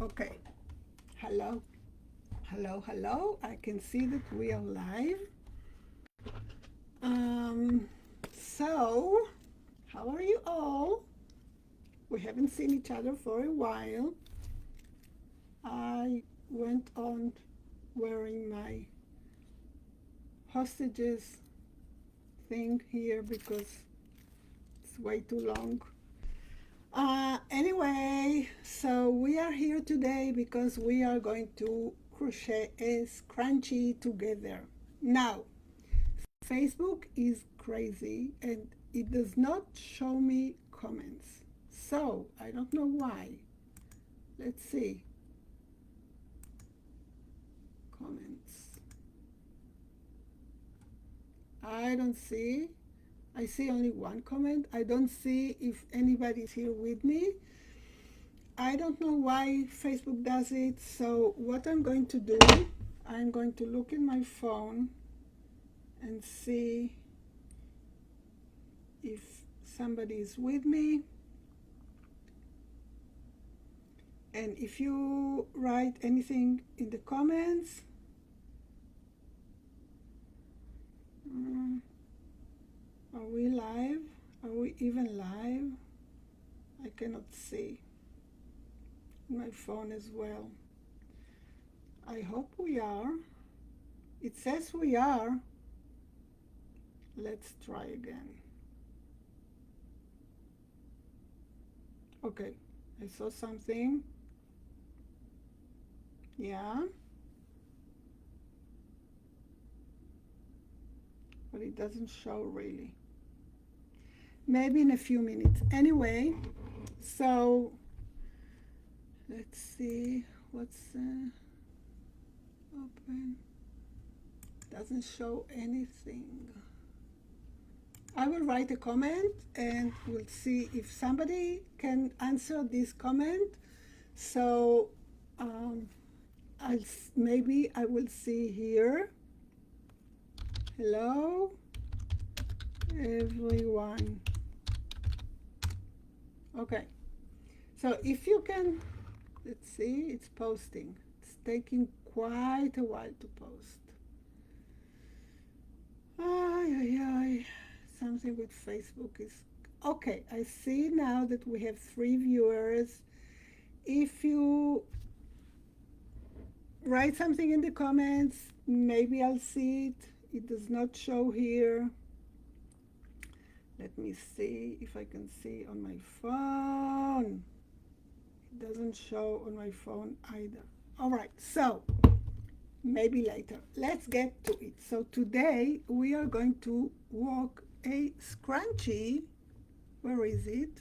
Okay, hello, hello. I can see that we are live. Um, so, how are you all? We haven't seen each other for a while. I went on wearing my hostages thing here because it's way too long. Anyway, so we are here today because we are going to crochet a scrunchie together. Now, Facebook is crazy and it does not show me comments. So, I don't know why. Let's see. Comments. I don't see. I see only one comment. I don't see if anybody's here with me. I don't know why Facebook does it. So what I'm going to do, I'm going to look in my phone and see if somebody is with me. And if you write anything in the comments, are we live? Are we even live? I cannot see my phone as well. I hope we are. It says we are. Let's try again. Okay, I saw something. Yeah. But it doesn't show really. Maybe in a few minutes. Anyway, so let's see what's open. Doesn't show anything. I will write a comment and we'll see if somebody can answer this comment. So maybe I will see here. Hello, everyone. Okay, so if you can, let's see, it's posting. It's taking quite a while to post. Something with Facebook is okay. I see now that we have 3 viewers. If you write something in the comments, maybe I'll see it. It does not show here. Let me see if I can see on my phone. It doesn't show on my phone either. All right, so maybe later. Let's get to it. So today we are going to work a scrunchie. Where is it?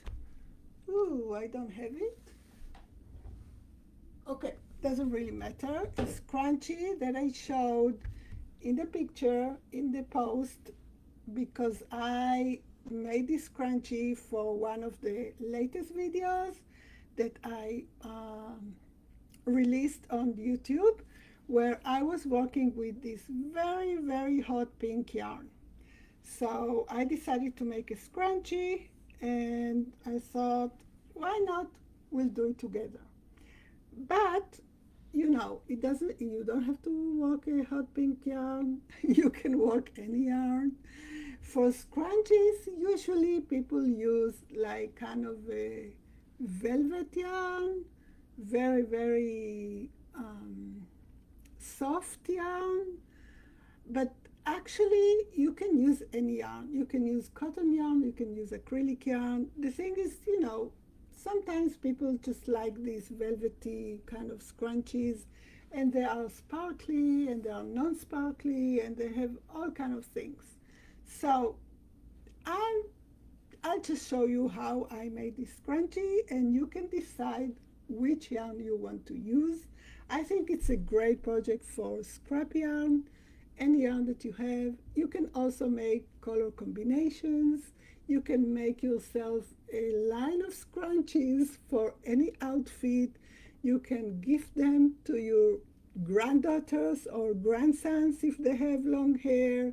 Ooh, I don't have it. Okay, doesn't really matter. A scrunchie that I showed in the picture in the post because I made this scrunchie for one of the latest videos that I released on YouTube, where I was working with this very, very hot pink yarn. So I decided to make a scrunchie and I thought, why not? We'll do it together. But you know, you don't have to work a hot pink yarn. You can work any yarn. For scrunchies, usually people use like kind of a velvet yarn, very, very soft yarn. But actually, you can use any yarn. You can use cotton yarn, you can use acrylic yarn. The thing is, you know, sometimes people just like these velvety kind of scrunchies, and they are sparkly and they are non-sparkly and they have all kind of things. So I'll just show you how I made this scrunchie and you can decide which yarn you want to use. I think it's a great project for scrap yarn, any yarn that you have. You can also make color combinations. You can make yourself a line of scrunchies for any outfit. You can gift them to your granddaughters or grandsons if they have long hair.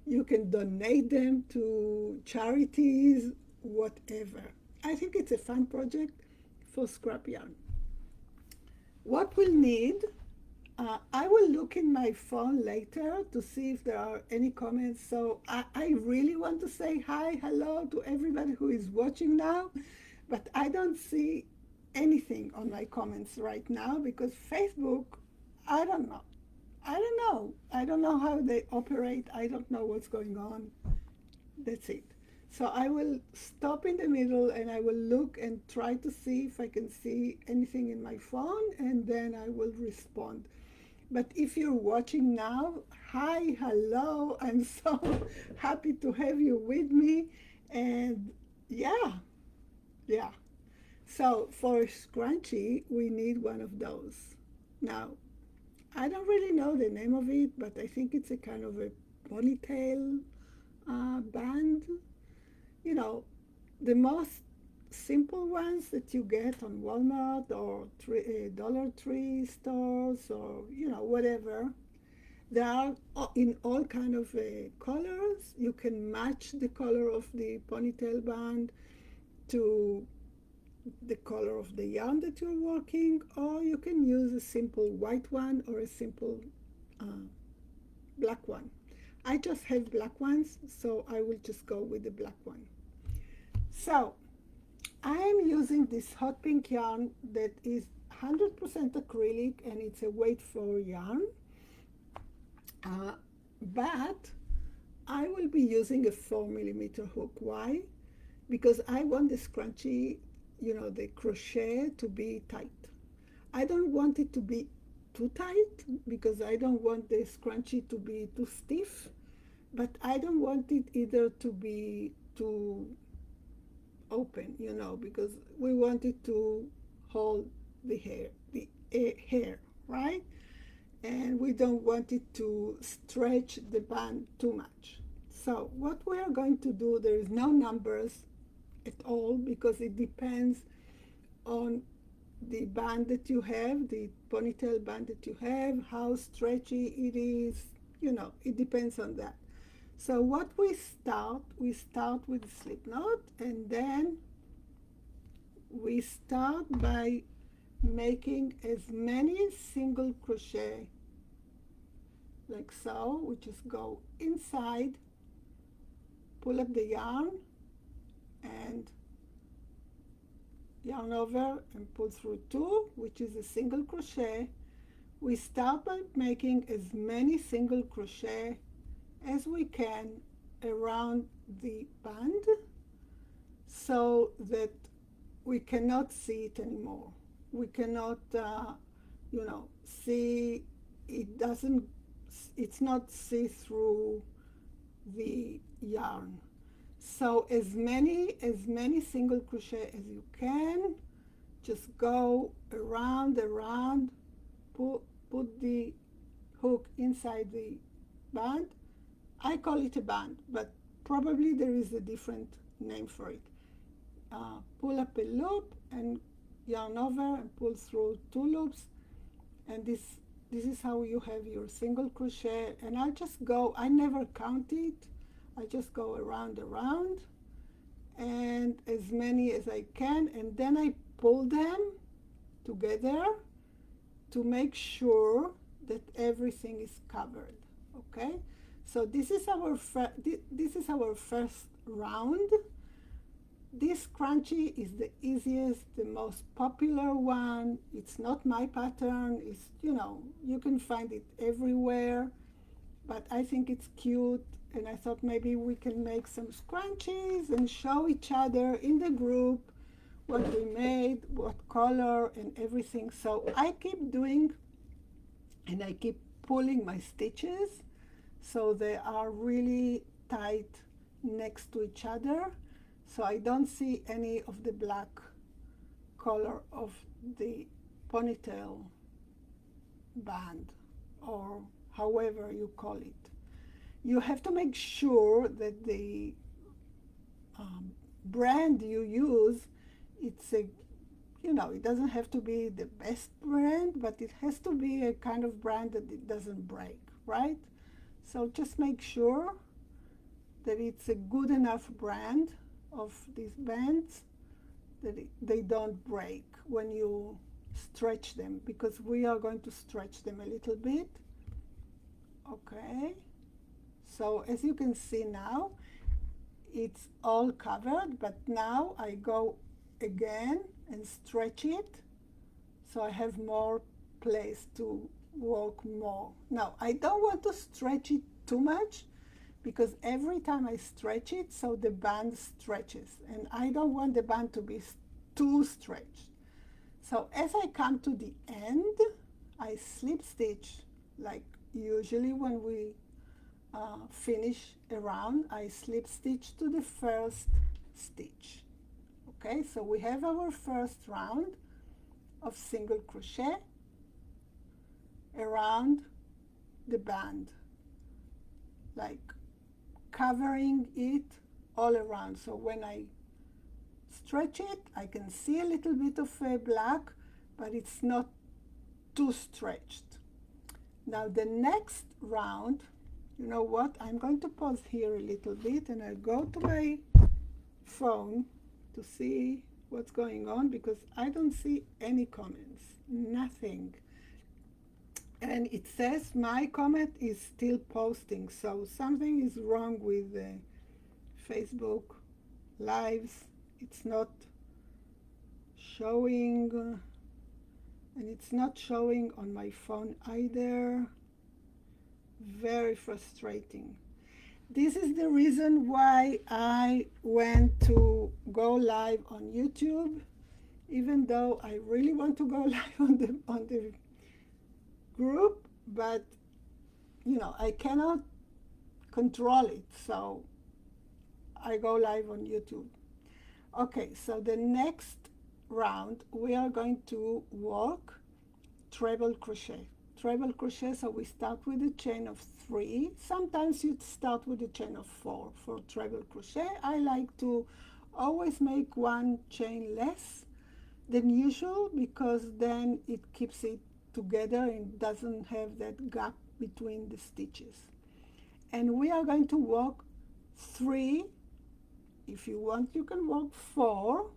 You can donate them to charities, whatever. I think it's a fun project for scrap yarn. what we'll need, I will look in my phone later to see if there are any comments. So I really want to say hi, hello to everybody who is watching now, but I don't see anything on my comments right now because Facebook, I don't know. I don't know. I don't know how they operate. I don't know what's going on. That's it. So I will stop in the middle and I will look and try to see if I can see anything in my phone, and then I will respond. But if you're watching now, hi, hello. I'm so happy to have you with me. And yeah, yeah. So for scrunchie, we need one of those. Now, I don't really know the name of it, but I think it's a kind of a ponytail band. You know, the most simple ones that you get on Walmart or Dollar Tree stores, or whatever. They are in all kind of colors. You can match the color of the ponytail band to the color of the yarn that you're working, or you can use a simple white one or a simple uh, black one. I just have black ones, so I will just go with the black one. So I am using this hot pink yarn that is 100% acrylic, and it's a weight 4 yarn, but I will be using a 4mm hook. Why? Because I want the scrunchie, the crochet, to be tight. I don't want it to be too tight because I don't want the scrunchie to be too stiff, but I don't want it either to be too open, because we want it to hold the hair, right? And we don't want it to stretch the band too much. So what we are going to do, there is no numbers at all because it depends on the band that you have, the ponytail band that you have, how stretchy it is, it depends on that. So what we start with a slip knot, and then we start by making as many single crochet like so. We just go inside, pull up the yarn, and yarn over and pull through 2, which is a single crochet. We start by making as many single crochet as we can around the band so that we cannot see it anymore. We cannot, see it. It's not see through the yarn. So as many single crochet as you can. Just go around, put the hook inside the band. I call it a band, but probably there is a different name for it. Pull up a loop and yarn over and pull through 2 loops, and this is how you have your single crochet. And I'll just go, I never count it, I just go around, and as many as I can, and then I pull them together to make sure that everything is covered. Okay, so this is our first round. This scrunchie is the easiest, the most popular one. It's not my pattern. It's, you can find it everywhere, but I think it's cute, and I thought maybe we can make some scrunchies and show each other in the group what we made, what color and everything. So I keep doing, and I keep pulling my stitches so they are really tight next to each other, so I don't see any of the black color of the ponytail band, or however you call it. You have to make sure that the brand you use, it's a, it doesn't have to be the best brand, but it has to be a kind of brand that it doesn't break, right? So just make sure that it's a good enough brand of these bands that they don't break when you stretch them, because we are going to stretch them a little bit. Okay, so as you can see now, it's all covered, but now I go again and stretch it, so I have more place to work more. Now, I don't want to stretch it too much, because every time I stretch it, so the band stretches, and I don't want the band to be too stretched. So as I come to the end, I slip stitch, like usually when we finish a round, I slip stitch to the first stitch. Okay, so we have our first round of single crochet around the band, like covering it all around. So when I stretch it, I can see a little bit of black, but it's not too stretched. Now the next round, you know what, I'm going to pause here a little bit and I'll go to my phone to see what's going on, because I don't see any comments, nothing. And it says my comment is still posting, so something is wrong with Facebook Lives. It's not showing, and it's not showing on my phone either. Very frustrating. This is the reason why I went to go live on YouTube, even though I really want to go live on the group, but you know, I cannot control it, so I go live on YouTube. Okay, so the next round we are going to work treble crochet. Treble crochet, so we start with a chain of 3. Sometimes you start with a chain of 4 for treble crochet. I like to always make one chain less than usual, because then it keeps it together and doesn't have that gap between the stitches. And we are going to work 3. If you want, you can work 4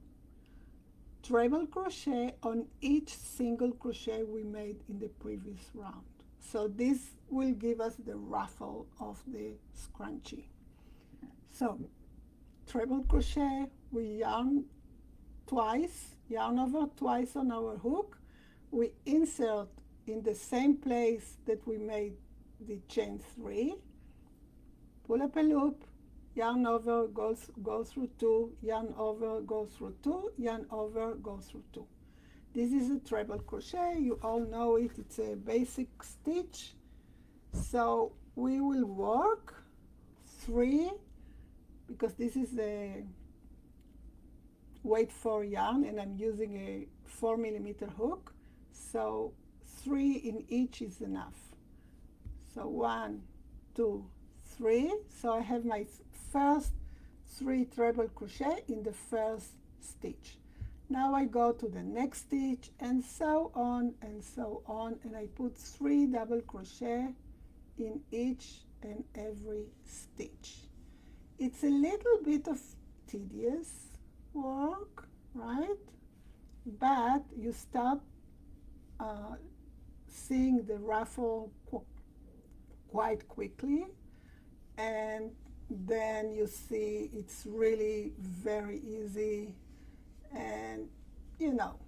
treble crochet on each single crochet we made in the previous round. So this will give us the ruffle of the scrunchie. So treble crochet, we yarn twice, yarn over twice on our hook. We insert in the same place that we made the chain 3, pull up a loop, yarn over, go through 2, yarn over, go through 2, yarn over, go through 2. This is a treble crochet. You all know it. It's a basic stitch. So we will work 3, because this is a weight 4 yarn and I'm using a 4mm hook. So 3 in each is enough. So 1, 2, 3. So I have my first 3 treble crochet in the first stitch. Now I go to the next stitch, and so on and so on, and I put 3 double crochet in each and every stitch. It's a little bit of tedious work, right? But you start seeing the ruffle quite quickly, and then you see it's really very easy. And you know,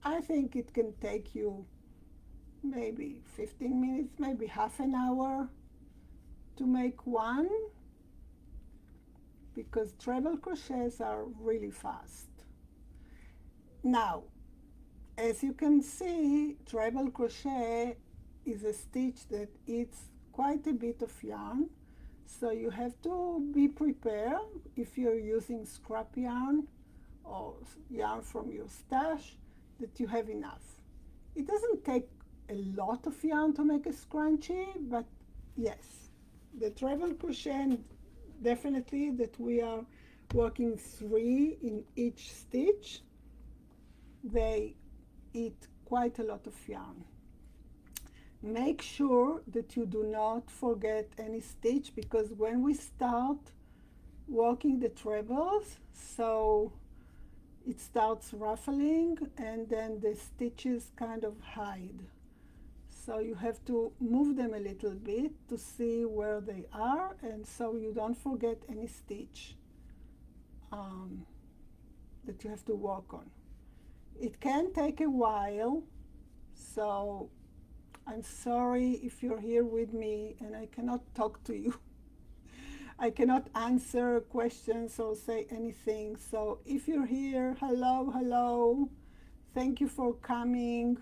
I think it can take you maybe 15 minutes, maybe half an hour to make one, because treble crochets are really fast. Now, as you can see, treble crochet is a stitch that eats quite a bit of yarn, so you have to be prepared if you're using scrap yarn or yarn from your stash, that you have enough. It doesn't take a lot of yarn to make a scrunchie, but yes, the treble crochet, definitely that we are working 3 in each stitch, they eat quite a lot of yarn. Make sure that you do not forget any stitch, because when we start working the trebles, so it starts ruffling and then the stitches kind of hide. So you have to move them a little bit to see where they are, and so you don't forget any stitch that you have to work on. It can take a while, so I'm sorry if you're here with me and I cannot talk to you. I cannot answer questions or say anything. So if you're here, hello, hello. Thank you for coming.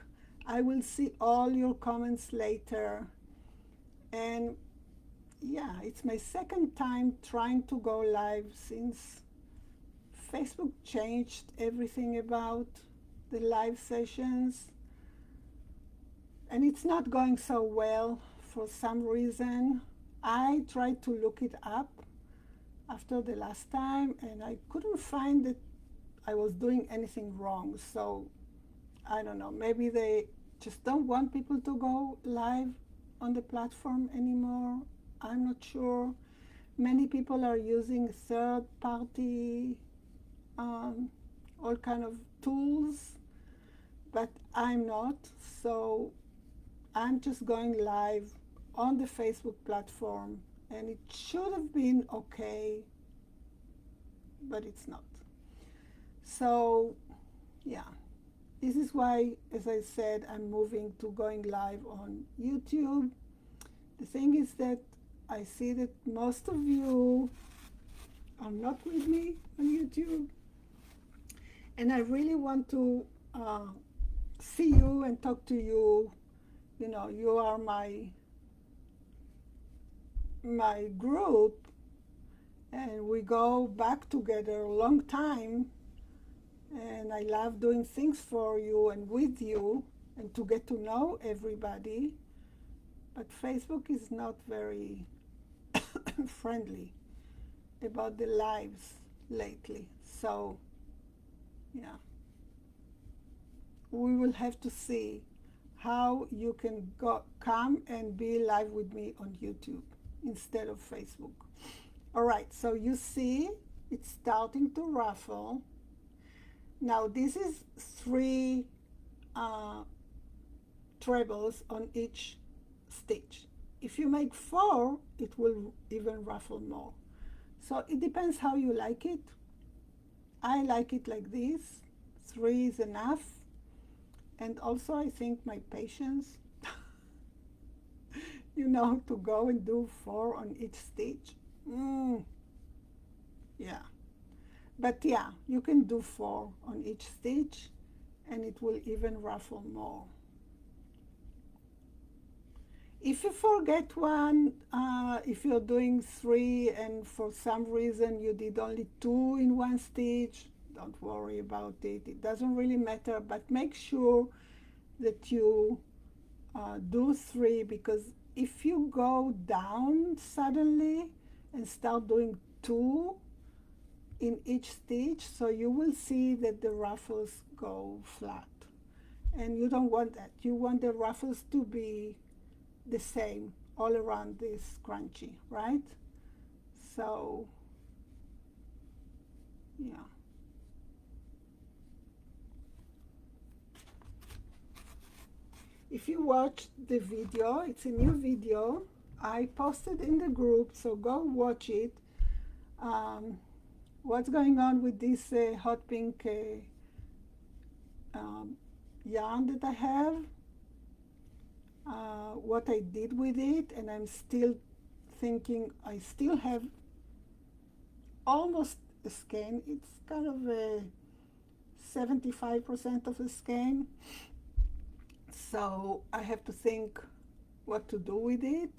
I will see all your comments later. And yeah, it's my second time trying to go live since Facebook changed everything about the live sessions. And it's not going so well for some reason. I tried to look it up after the last time and I couldn't find that I was doing anything wrong. So I don't know, maybe they just don't want people to go live on the platform anymore. I'm not sure. Many people are using third-party, all kind of tools, but I'm not. So I'm just going live on the Facebook platform, and it should have been okay, but it's not. So yeah, this is why, as I said, I'm moving to going live on YouTube. The thing is that I see that most of you are not with me on YouTube, and I really want to see you and talk to you. You know, you are my group, and we go back together a long time, and I love doing things for you and with you and to get to know everybody. But Facebook is not very friendly about the lives lately. So yeah, we will have to see how you can come and be live with me on YouTube instead of Facebook. All right, so you see it's starting to ruffle. Now this is 3 trebles on each stitch. If you make 4, it will even ruffle more. So it depends how you like it. I like it like this. 3 is enough. And also I think my patience, you know, to go and do 4 on each stitch. Yeah. But yeah, you can do 4 on each stitch and it will even ruffle more. If you forget one, if you're doing 3 and for some reason you did only 2 in one stitch, don't worry about it. It doesn't really matter, but make sure that you do 3, because if you go down suddenly and start doing 2 in each stitch, so you will see that the ruffles go flat. And you don't want that. You want the ruffles to be the same all around this scrunchie, right? So yeah. If you watched the video, it's a new video. I posted in the group, so go watch it. What's going on with this hot pink yarn that I have, what I did with it, and I'm still thinking I still have almost a skein. It's kind of a 75% of a skein. So I have to think what to do with it.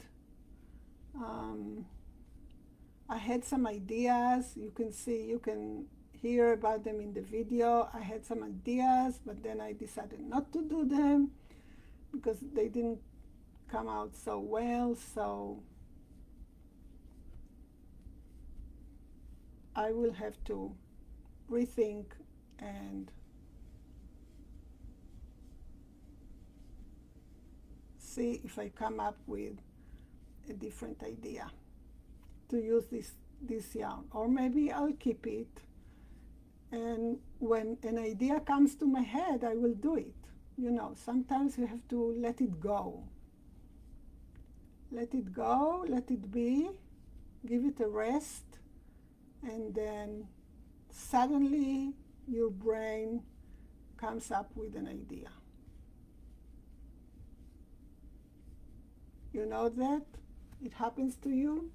I had some ideas. You can see, you can hear about them in the video. I had some ideas, but then I decided not to do them because they didn't come out so well. So I will have to rethink and see if I come up with a different idea to use this yarn, or maybe I'll keep it And when an idea comes to my head, I will do it. You know, sometimes you have to let it go. Let it go, let it be, give it a rest, and then suddenly your brain comes up with an idea. You know that? It happens to you.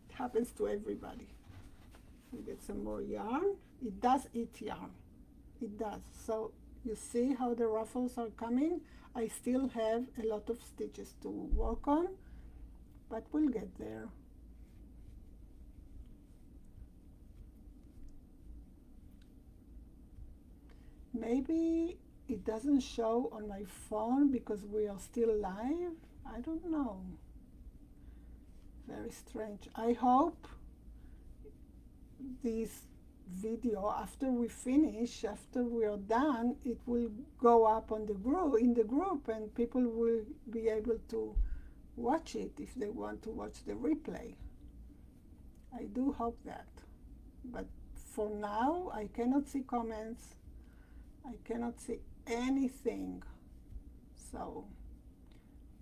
It happens to everybody. We get some more yarn. It does eat yarn. It does. So you see how the ruffles are coming. I still have a lot of stitches to work on, but we'll get there. Maybe it doesn't show on my phone because we are still live. I don't know. Very strange. I hope this video, after we finish, after we are done, it will go up on the group, in the group, and people will be able to watch it if they want to watch the replay. I do hope that. But for now, I cannot see comments. I cannot see anything. So,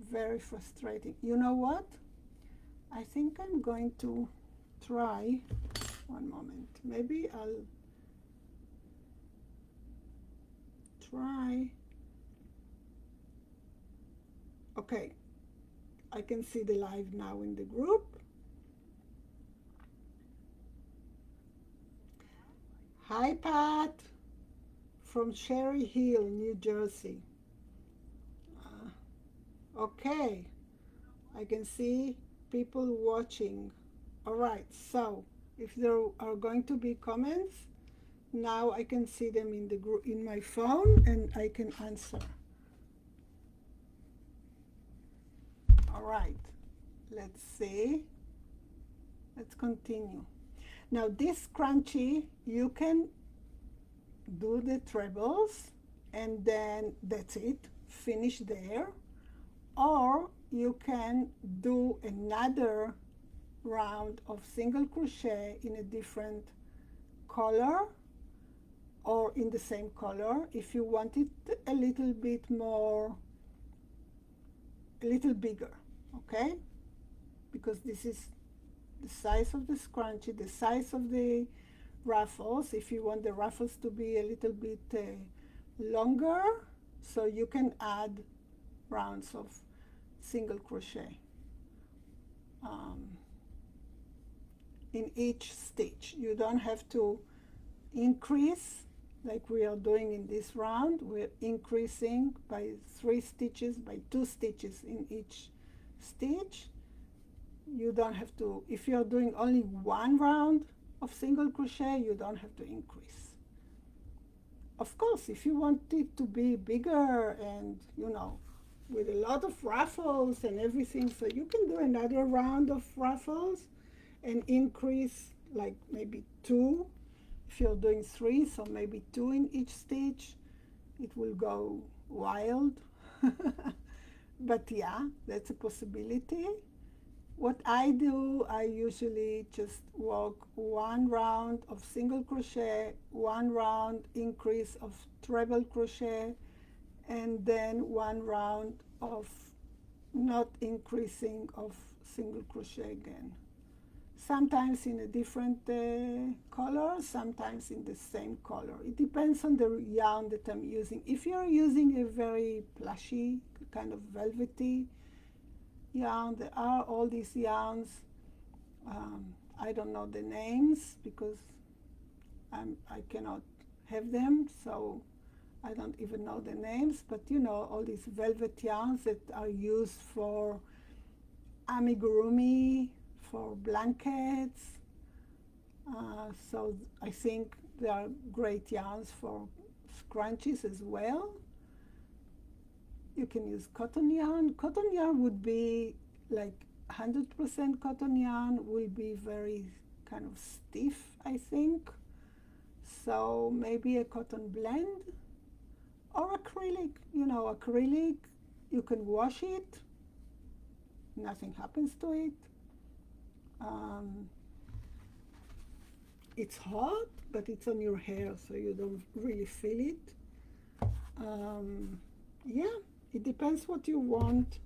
very frustrating. You know what? I think I'm going to try, one moment, maybe I'll try. Okay, I can see the live now in the group. Hi, Pat, from Cherry Hill, New Jersey. Okay, I can see people watching. All right, so if there are going to be comments, now I can see them in the group, in my phone, and I can answer. All right, let's see. Let's continue. Now this scrunchie, you can do the trebles and then that's it, finish there. Or you can do another round of single crochet in a different color or in the same color if you want it a little bit more, a little bigger, okay? Because this is the size of the scrunchie, the size of the ruffles. If you want the ruffles to be a little bit longer, so you can add rounds of single crochet in each stitch. You don't have to increase like we are doing in this round. We're increasing by 3 stitches, by 2 stitches in each stitch. You don't have to, if you're doing only one round of single crochet, you don't have to increase. Of course, if you want it to be bigger and, you know, with a lot of ruffles and everything, so you can do another round of ruffles and increase like maybe 2. If you're doing 3, so maybe 2 in each stitch. It will go wild. But yeah, that's a possibility. What I do, I usually just work 1 round of single crochet, 1 round increase of treble crochet, and then 1 round of not increasing of single crochet again. Sometimes in a different color, sometimes in the same color. It depends on the yarn that I'm using. If you're using a very plushy, kind of velvety yarn, there are all these yarns. I don't know the names because I cannot have them, so I don't even know the names, but you know, all these velvet yarns that are used for amigurumi, for blankets. So I think they are great yarns for scrunchies as well. You can use cotton yarn. Cotton yarn would be like 100% cotton yarn will be very kind of stiff, I think. So maybe a cotton blend or acrylic. You know, acrylic, you can wash it. Nothing happens to it. it's hot, but it's on your hair, so you don't really feel it. Yeah, it depends what you want.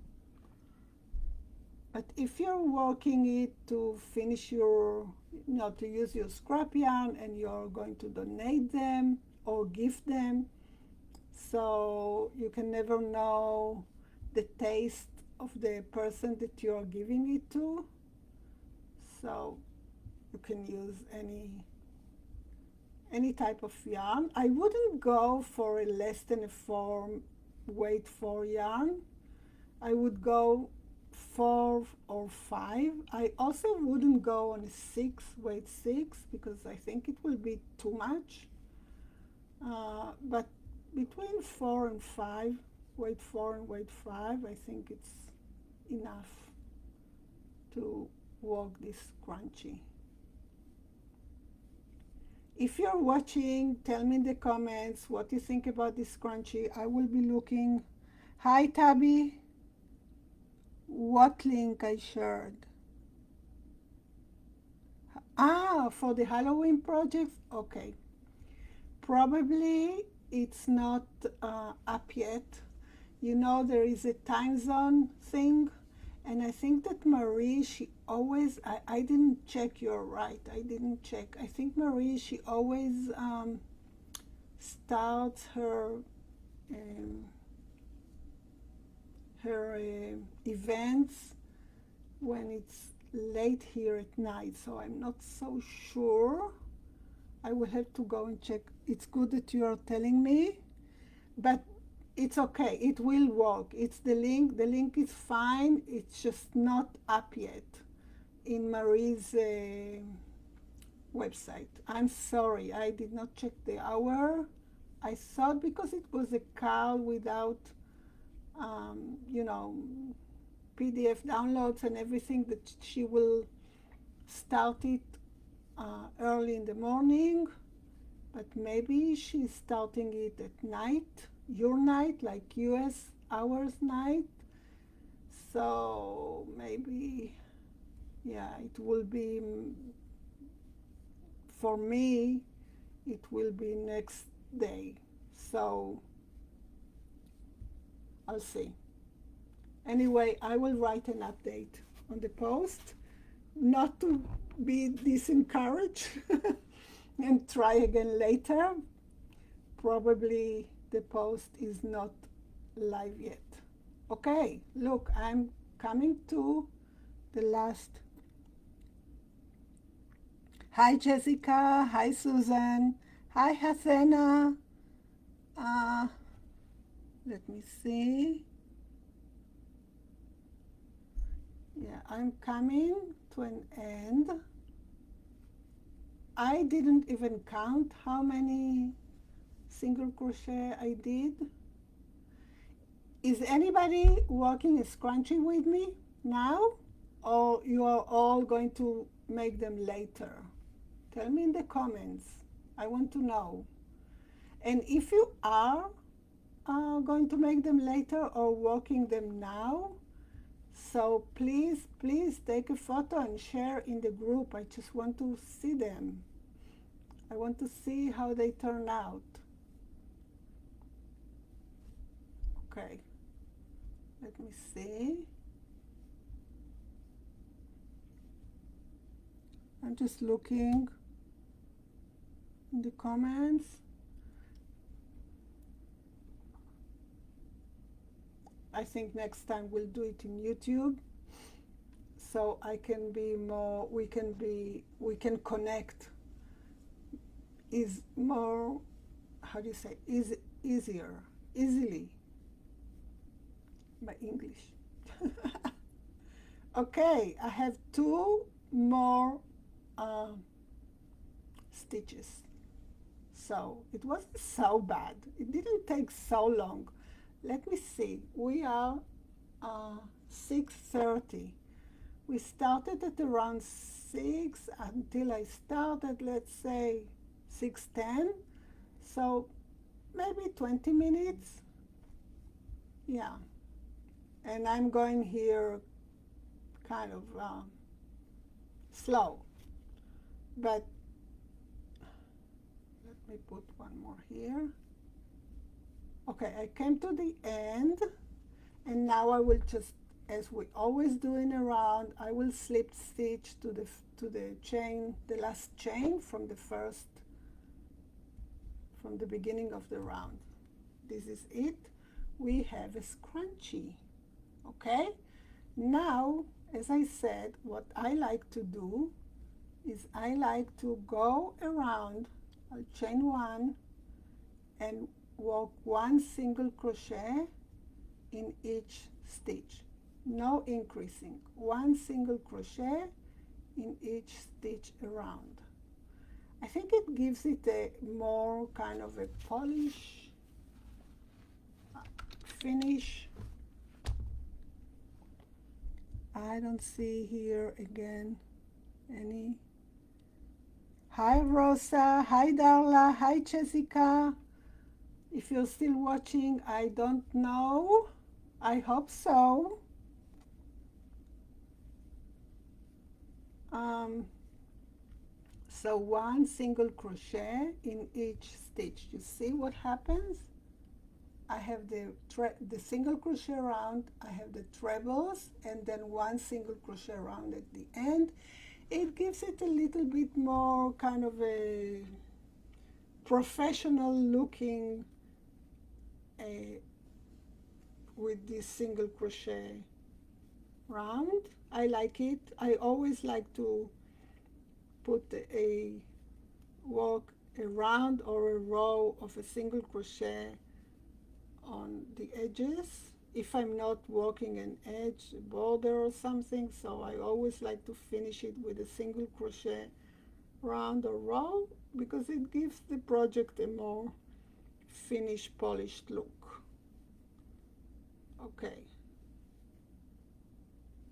But if you're working it to finish your, to use your scrap yarn and you're going to donate them or gift them, so you can never know the taste of the person that you're giving it to. So you can use any type of yarn. I wouldn't go for a less than a 4 weight 4 yarn. I would go 4 or 5. I also wouldn't go on a 6 weight 6 because I think it will be too much. But between 4 and 5, weight 4 and weight 5, I think it's enough to work this scrunchie. If you're watching, tell me in the comments what you think about this scrunchie. I will be looking. Hi, Tabby. What link I shared? Ah, for the Halloween project? Okay. Probably it's not up yet. You know, there is a time zone thing. And I think that Marie, she always, I didn't check, you're right, I didn't check. I think Marie, she always starts her events when it's late here at night, so I'm not so sure. I will have to go and check. It's good that you are telling me, but it's okay, it will work. It's the link is fine, it's just not up yet in Marie's website. I'm sorry, I did not check the hour. I thought because it was a call without PDF downloads and everything, that she will start it early in the morning, but maybe she's starting it at night, your night, like US hours night. So maybe, yeah, it will be, for me, it will be next day. So I'll see. Anyway, I will write an update on the post, not to be disencouraged and try again later. Probably the post is not live yet. Okay, look, I'm coming to the last. Hi, Jessica. Hi, Susan. Hi, Hasena. Let me see. Yeah, I'm coming to an end. I didn't even count how many single crochet I did. Is anybody working a scrunchie with me now, or you are all going to make them later? Tell me in the comments. I want to know. And if you are going to make them later or working them now, so please take a photo and share in the group. I just want to see them. I want to see how they turn out. Okay, let me see. I'm just looking in the comments. I think next time we'll do it in YouTube, so I can be more, we can connect, is more, how do you say, easily, my English. Okay, I have 2 more stitches, so it wasn't so bad. It didn't take so long. Let me see, we are 6:30. We started at around 6 until I started, let's say 6:10. So maybe 20 minutes. Yeah. And I'm going here kind of slow. But me put one more here. Okay, I came to the end, and now I will just, as we always do in a round, I will slip stitch to the chain, the last chain from the beginning of the round. This is it. We have a scrunchie. Okay? Now, as I said, what I like to do is I like to go around, I'll chain one and work one single crochet in each stitch. No increasing. One single crochet in each stitch around. I think it gives it a more kind of a polish finish. I don't see here again any. Hi Rosa, hi Darla, hi Jessica. If you're still watching, I don't know. I hope so. So one single crochet in each stitch. You see what happens? I have the single crochet round, I have the trebles, and then one single crochet round at the end. It gives it a little bit more kind of a professional looking with this single crochet round. I like it. I always like to put work a round or a row of a single crochet on the edges if I'm not working an edge, a border or something. So I always like to finish it with a single crochet round or row because it gives the project a more finished, polished look. Okay,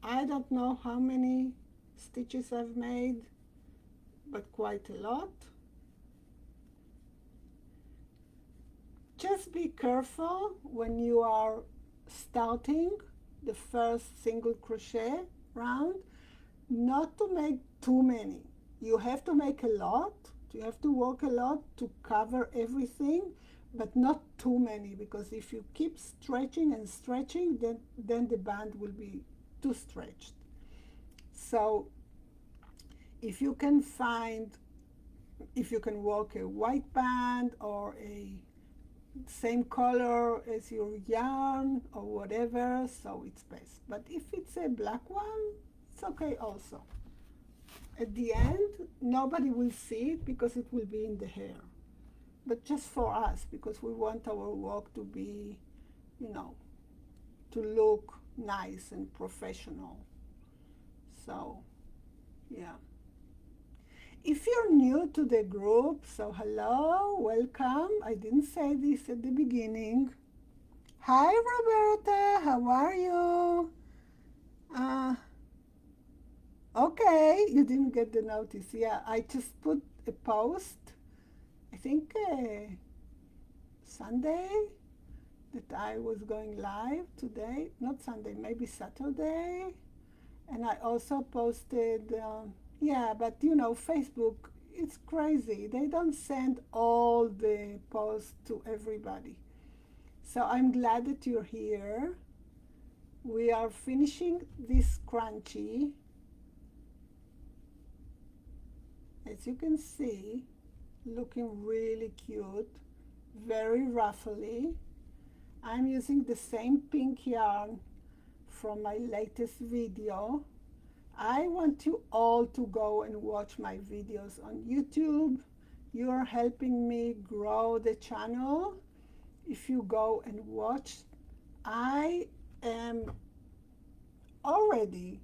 I don't know how many stitches I've made, but quite a lot. Just be careful when you are starting the first single crochet round not to make too many. You have to make a lot, you have to work a lot to cover everything, but not too many, because if you keep stretching and stretching, then the band will be too stretched. So if you can work a white band or a same color as your yarn or whatever, so it's best. But if it's a black one, it's okay also. At the end, nobody will see it because it will be in the hair. But just for us, because we want our work to be, you know, to look nice and professional. So, yeah. If you're new to the group, so hello, welcome. I didn't say this at the beginning. Hi, Roberta, how are you? Okay, you didn't get the notice. Yeah, I just put a post, I think Sunday, that I was going live today. Not Sunday, maybe Saturday. And I also posted, yeah, but you know, Facebook, it's crazy. They don't send all the posts to everybody. So I'm glad that you're here. We are finishing this scrunchie. As you can see, looking really cute, very ruffly. I'm using the same pink yarn from my latest video. I want you all to go and watch my videos on YouTube. You are helping me grow the channel. If you go and watch, I am already,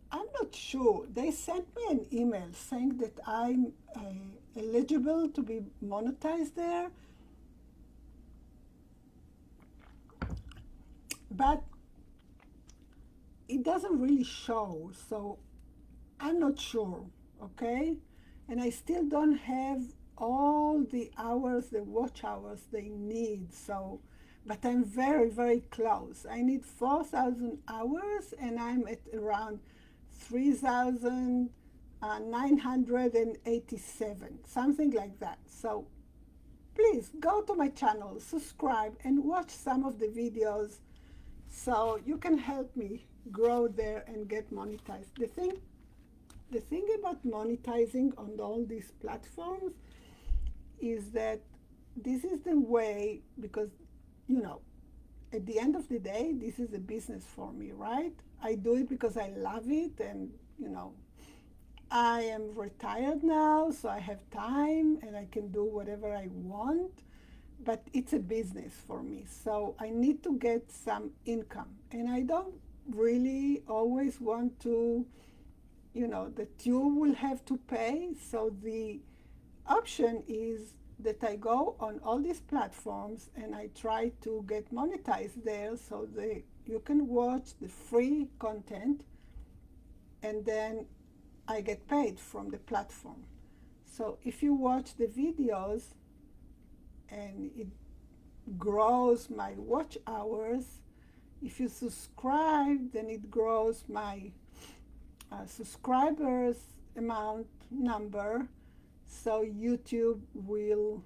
I'm not sure. They sent me an email saying that I'm eligible to be monetized there. But it doesn't really show, so I'm not sure, okay? And I still don't have all the hours, the watch hours they need, so, but I'm very, very close. I need 4,000 hours, and I'm at around 3,000 987, something like that. So please go to my channel, subscribe, and watch some of the videos so you can help me grow there and get monetized. The thing about monetizing on all these platforms is that this is the way, because you know, at the end of the day, this is a business for me, right? I do it because I love it, and you know, I am retired now, so I have time and I can do whatever I want, but it's a business for me. So I need to get some income, and I don't really always want to, you know, that you will have to pay. So the option is that I go on all these platforms and I try to get monetized there, so you can watch the free content, and then I get paid from the platform. So if you watch the videos and it grows my watch hours, if you subscribe, then it grows my subscribers amount number. So YouTube will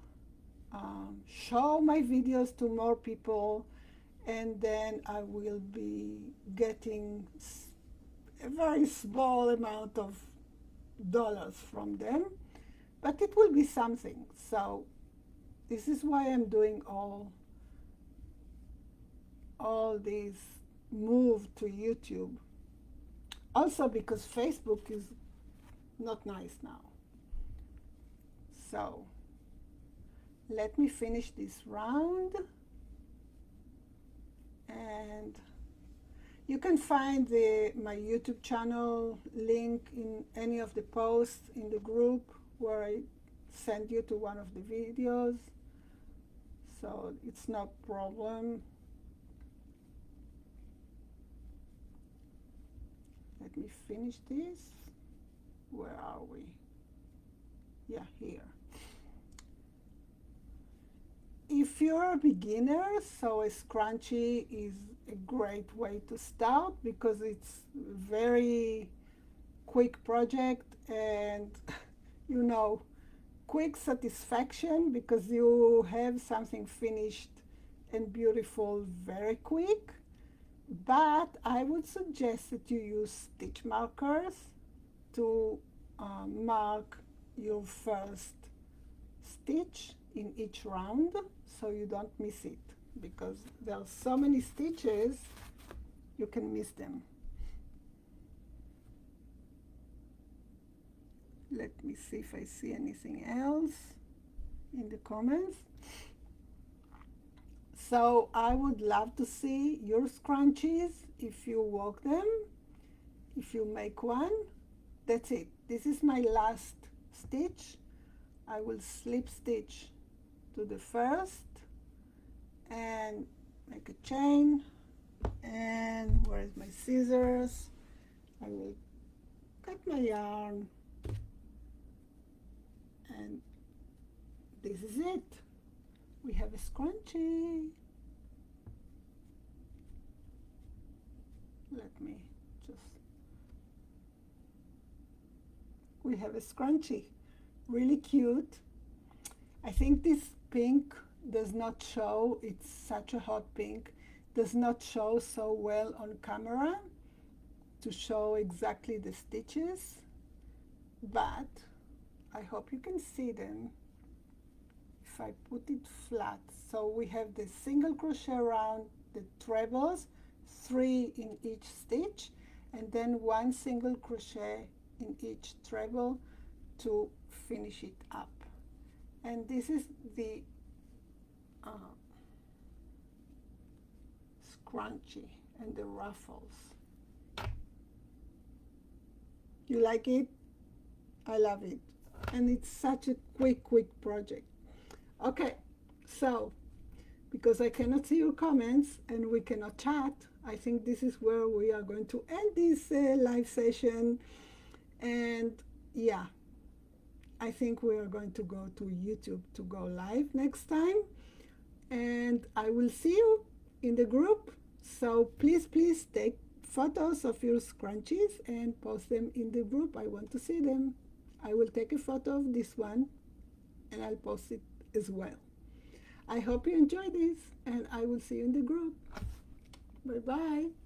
show my videos to more people, and then I will be getting a very small amount of dollars from them, but it will be something. So this is why I'm doing all these move to YouTube. Also because Facebook is not nice now. So let me finish this round, and you can find my YouTube channel link in any of the posts in the group where I send you to one of the videos, so it's no problem. Let me finish this. Where are we? Yeah, here. If you're a beginner, so a scrunchie is a great way to start because it's a very quick project, and you know, quick satisfaction because you have something finished and beautiful very quick. But I would suggest that you use stitch markers to mark your first stitch in each round so you don't miss it, because there are so many stitches you can miss them. Let me see if I see anything else in the comments. So I would love to see your scrunchies if you work them, if you make one. That's it. This is my last stitch. I will slip stitch to the first and make a chain. And where is my scissors? I will cut my yarn, and this is it. We have a scrunchie. Let me just, we have a scrunchie, really cute. I think this pink does not show, it's such a hot pink, does not show so well on camera to show exactly the stitches, but I hope you can see them if I put it flat. So we have the single crochet round, the trebles, 3 in each stitch, and then 1 single crochet in each treble to finish it up. And this is the scrunchie and the ruffles. You like it? I love it. And it's such a quick project. Okay, so because I cannot see your comments and we cannot chat, I think this is where we are going to end this live session. And yeah, I think we are going to go to YouTube to go live next time. And I will see you in the group. So please take photos of your scrunchies and post them in the group. I want to see them. I will take a photo of this one and I'll post it as well. I hope you enjoy this and I will see you in the group. Bye bye.